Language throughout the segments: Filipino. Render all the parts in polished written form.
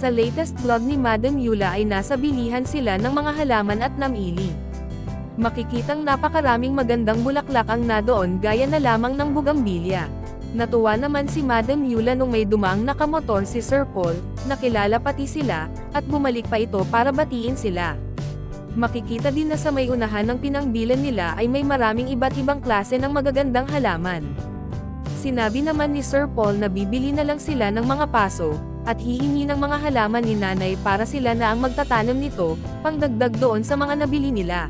Sa latest vlog ni Madam Yula ay nasa bilihan sila ng mga halaman at namili. Makikitang napakaraming magandang bulaklak ang nadoon gaya na lamang ng bugambilya. Natuwa naman si Madam Yula nung may dumaang nakamotor si Sir Paul, nakilala pati sila, at bumalik pa ito para batiin sila. Makikita din na sa may unahan ng pinangbilan nila ay may maraming iba't ibang klase ng magagandang halaman. Sinabi naman ni Sir Paul na bibili na lang sila ng mga paso, at hihingi ng mga halaman ni nanay para sila na ang magtatanim nito, pangdagdag doon sa mga nabili nila.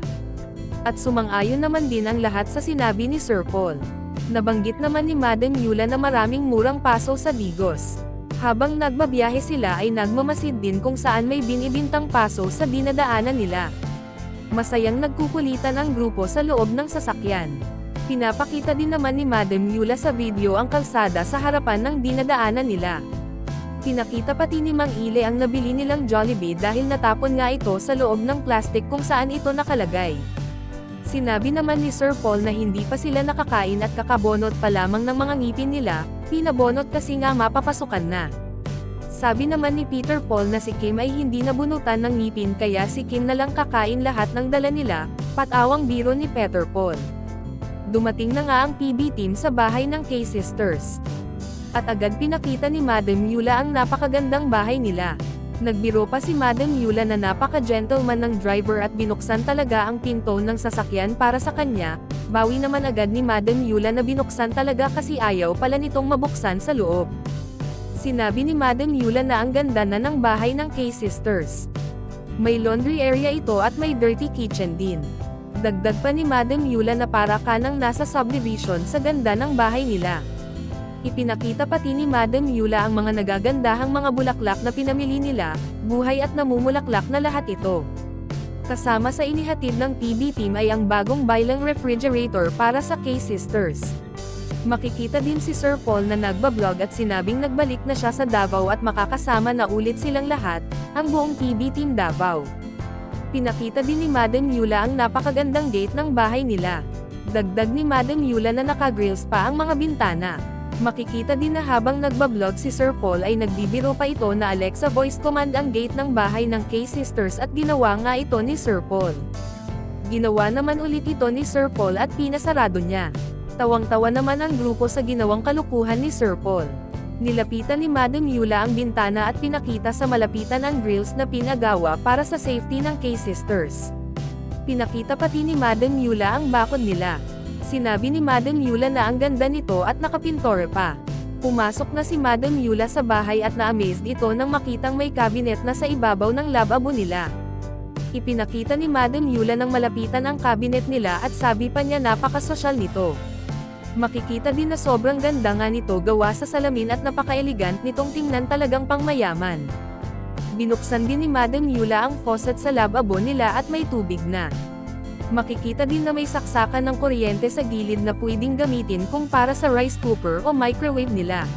At sumang-ayon naman din ang lahat sa sinabi ni Sir Paul. Nabanggit naman ni Madam Yula na maraming murang paso sa Digos. Habang nagbabiyahe sila ay nagmamasid din kung saan may binibintang paso sa dinadaanan nila. Masayang nagkukulitan ang grupo sa loob ng sasakyan. Pinapakita din naman ni Madam Yula sa video ang kalsada sa harapan ng dinadaanan nila. Pinakita pati ni Mang Ile ang nabili nilang Jollibee dahil natapon nga ito sa loob ng plastic kung saan ito nakalagay. Sinabi naman ni Sir Paul na hindi pa sila nakakain at kakabonot pa lamang ng mga ngipin nila, pinabonot kasi nga mapapasukan na. Sabi naman ni Peter Paul na si Kim ay hindi nabunutan ng ngipin kaya si Kim na lang kakain lahat ng dala nila, patawang biro ni Peter Paul. Dumating na nga ang PB team sa bahay ng K-Sisters. At agad pinakita ni Madam Yula ang napakagandang bahay nila. Nagbiro pa si Madam Yula na napaka-gentleman ng driver at binuksan talaga ang pinto ng sasakyan para sa kanya, bawi naman agad ni Madam Yula na binuksan talaga kasi ayaw pala nitong mabuksan sa loob. Sinabi ni Madam Yula na ang ganda na ng bahay ng K-Sisters. May laundry area ito at may dirty kitchen din. Dagdag pa ni Madam Yula na para ka nang nasa subdivision sa ganda ng bahay nila. Ipinakita pati ni Madam Yula ang mga nagagandahang mga bulaklak na pinamili nila, buhay at namumulaklak na lahat ito. Kasama sa inihatid ng PB team ay ang bagong Bylang refrigerator para sa K-Sisters. Makikita din si Sir Paul na nagbablog at sinabing nagbalik na siya sa Davao at makakasama na ulit silang lahat, ang buong PB team Davao. Pinakita din ni Madam Yula ang napakagandang gate ng bahay nila. Dagdag ni Madam Yula na naka-grills pa ang mga bintana. Makikita din na habang nagbablog si Sir Paul ay nagbibiro pa ito na Alexa voice command ang gate ng bahay ng K-Sisters at ginawa nga ito ni Sir Paul. Ginawa naman ulit ito ni Sir Paul at pinasarado niya. Tawang-tawa naman ang grupo sa ginawang kalukuhan ni Sir Paul. Nilapitan ni Madam Yula ang bintana at pinakita sa malapitan ang grills na pinagawa para sa safety ng K-Sisters. Pinakita pati ni Madam Yula ang bakod nila. Sinabi ni Madam Yula na ang ganda nito at nakapintore pa. Pumasok na si Madam Yula sa bahay at na-amazed ito nang makitang may cabinet na sa ibabaw ng lababo nila. Ipinakita ni Madam Yula nang malapitan ang cabinet nila at sabi pa niya napakasosyal nito. Makikita din na sobrang ganda nga nito gawa sa salamin at napaka-elegant nitong tingnan talagang pangmayaman. Binuksan din ni Madam Yula ang faucet sa lababo nila at may tubig na. Makikita din na may saksakan ng kuryente sa gilid na pwedeng gamitin kung para sa rice cooker o microwave nila.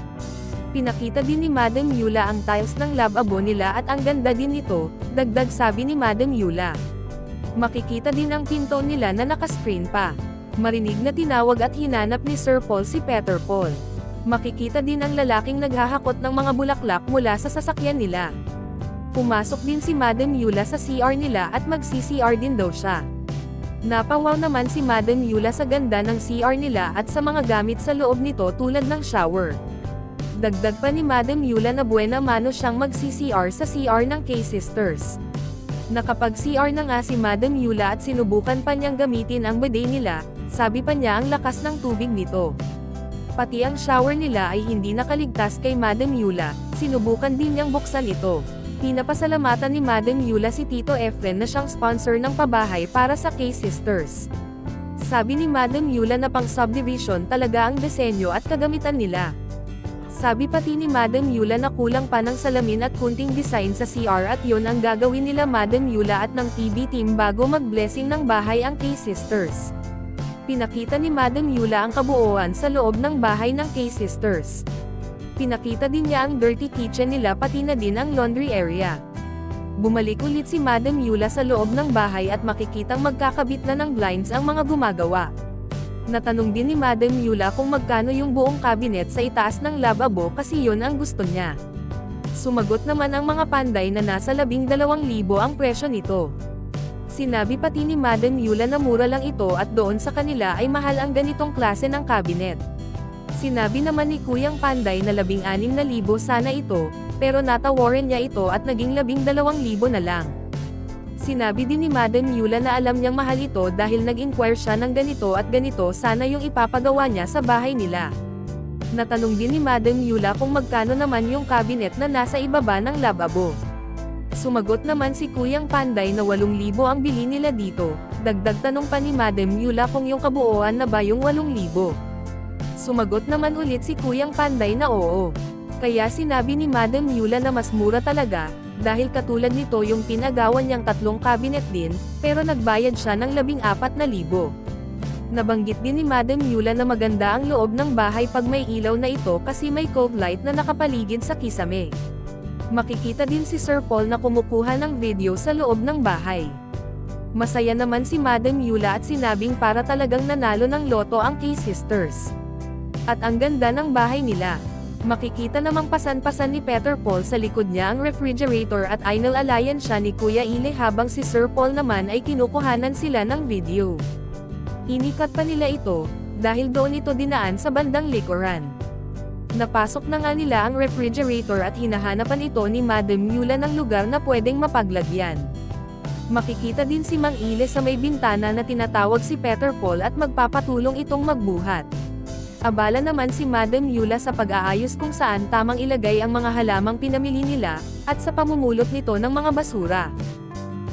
Pinakita din ni Madam Yula ang tiles ng lababo nila at ang ganda din nito, dagdag sabi ni Madam Yula. Makikita din ang pinto nila na naka-screen pa. Marinig na tinawag at hinanap ni Sir Paul si Peter Paul. Makikita din ang lalaking naghahakot ng mga bulaklak mula sa sasakyan nila. Pumasok din si Madam Yula sa CR nila at mag-CCR din daw siya. Napawaw naman si Madam Yula sa ganda ng CR nila at sa mga gamit sa loob nito tulad ng shower. Dagdag pa ni Madam Yula na buena mano siyang mag-CCR sa CR ng K-Sisters. Nakapag-CR na nga si Madam Yula at sinubukan pa niyang gamitin ang bidet nila, sabi pa niya ang lakas ng tubig nito. Pati ang shower nila ay hindi nakaligtas kay Madam Yula, sinubukan din niyang buksan ito. Pinapasalamatan ni Madam Yula si Tito Efren na siyang sponsor ng pabahay para sa K-Sisters. Sabi ni Madam Yula na pang subdivision talaga ang disenyo at kagamitan nila. Sabi pati ni Madam Yula na kulang pa ng salamin at kunting design sa CR at yon ang gagawin nila Madam Yula at ng PB team bago mag-blessing ng bahay ang K-Sisters. Pinakita ni Madam Yula ang kabuuan sa loob ng bahay ng K-Sisters. Pinakita din niya ang dirty kitchen nila pati na din ang laundry area. Bumalik ulit si Madam Yula sa loob ng bahay at makikitang magkakabit na ng blinds ang mga gumagawa. Natanong din ni Madam Yula kung magkano yung buong cabinet sa itaas ng lababo kasi yun ang gusto niya. Sumagot naman ang mga panday na nasa 12,000 ang presyo nito. Sinabi pati ni Madam Yula na mura lang ito at doon sa kanila ay mahal ang ganitong klase ng cabinet. Sinabi naman ni Kuyang Panday na 16,000 sana ito, pero natawaran niya ito at naging 12,000 na lang. Sinabi din ni Madam Yula na alam niyang mahal ito dahil nag-inquire siya ng ganito at ganito sana yung ipapagawa niya sa bahay nila. Natanong din ni Madam Yula kung magkano naman yung cabinet na nasa ibaba ng lababo. Sumagot naman si Kuyang Panday na 8,000 ang bili nila dito. Dagdag tanong pa ni Madam Yula kung yung kabuuan na ba yung 8,000. Sumagot naman ulit si Kuyang Panday na oo. Kaya sinabi ni Madam Yula na mas mura talaga, dahil katulad nito yung pinagawan niyang 3 cabinet din, pero nagbayad siya ng 14,000. Nabanggit din ni Madam Yula na maganda ang loob ng bahay pag may ilaw na ito kasi may cove light na nakapaligid sa kisame. Makikita din si Sir Paul na kumukuha ng video sa loob ng bahay. Masaya naman si Madam Yula at sinabing para talagang nanalo ng loto ang K-Sisters. At ang ganda ng bahay nila. Makikita namang pasan-pasan ni Peter Paul sa likod niya ang refrigerator at inilalayan siya ni Kuya Ile habang si Sir Paul naman ay kinukuhanan sila ng video. Inikat pa nila ito, dahil doon ito dinaan sa bandang likuran. Napasok na nga nila ang refrigerator at hinahanapan ito ni Madam Yula ng lugar na pwedeng mapaglagyan. Makikita din si Mang Ile sa may bintana na tinatawag si Peter Paul at magpapatulong itong magbuhat. Abala naman si Madam Yula sa pag-aayos kung saan tamang ilagay ang mga halamang pinamili nila, at sa pamumulot nito ng mga basura.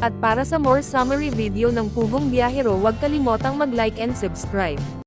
At para sa more summary video ng Pugong Biyahero, huwag kalimotang mag-like and subscribe.